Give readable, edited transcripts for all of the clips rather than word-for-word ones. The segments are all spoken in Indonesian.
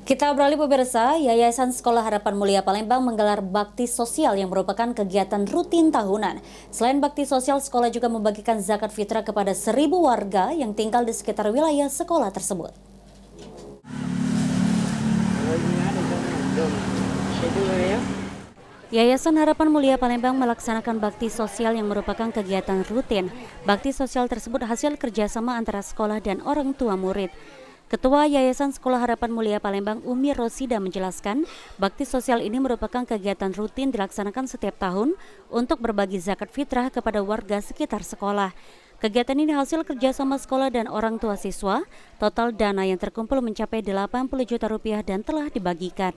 Kita beralih pemirsa, Yayasan Sekolah Harapan Mulia Palembang menggelar bakti sosial yang merupakan kegiatan rutin tahunan. Selain bakti sosial, sekolah juga membagikan zakat fitrah kepada 1.000 warga yang tinggal di sekitar wilayah sekolah tersebut. Yayasan Harapan Mulia Palembang melaksanakan bakti sosial yang merupakan kegiatan rutin. Bakti sosial tersebut hasil kerjasama antara sekolah dan orang tua murid. Ketua Yayasan Sekolah Harapan Mulia Palembang, Umi Rosida menjelaskan, bakti sosial ini merupakan kegiatan rutin dilaksanakan setiap tahun untuk berbagi zakat fitrah kepada warga sekitar sekolah. Kegiatan ini hasil kerjasama sekolah dan orang tua siswa. Total dana yang terkumpul mencapai 80 juta rupiah dan telah dibagikan.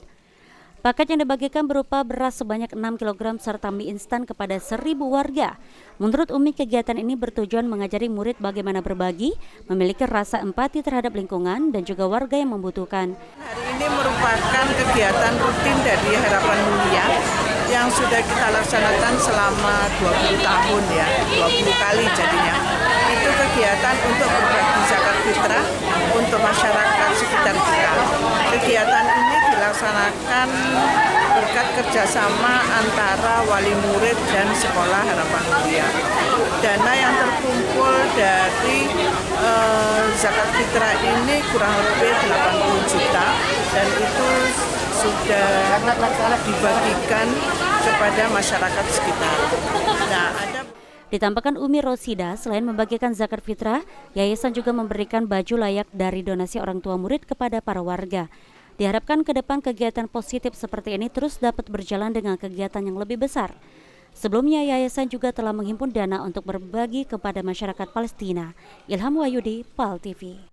Paket yang dibagikan berupa beras sebanyak 6 kg serta mie instan kepada 1.000 warga. Menurut Umi, kegiatan ini bertujuan mengajari murid bagaimana berbagi, memiliki rasa empati terhadap lingkungan dan juga warga yang membutuhkan. Hari ini merupakan kegiatan rutin dari Harapan Mulia yang sudah kita laksanakan selama 20 tahun ya, 20 kali jadinya. Itu kegiatan untuk berbagi zakat fitrah untuk masyarakat sekitar kita. Kegiatan ini dilaksanakan berkat kerjasama antara wali murid dan sekolah Harapan Mulia. Dana yang terkumpul dari zakat fitrah ini kurang lebih 80 juta dan itu sudah dibagikan kepada masyarakat sekitar. Nah, Ditambahkan Umi Rosida, selain membagikan zakat fitrah, yayasan juga memberikan baju layak dari donasi orang tua murid kepada para warga. Diharapkan ke depan kegiatan positif seperti ini terus dapat berjalan dengan kegiatan yang lebih besar. Sebelumnya, yayasan juga telah menghimpun dana untuk berbagi kepada masyarakat Palestina. Ilham Wahyudi, PAL TV.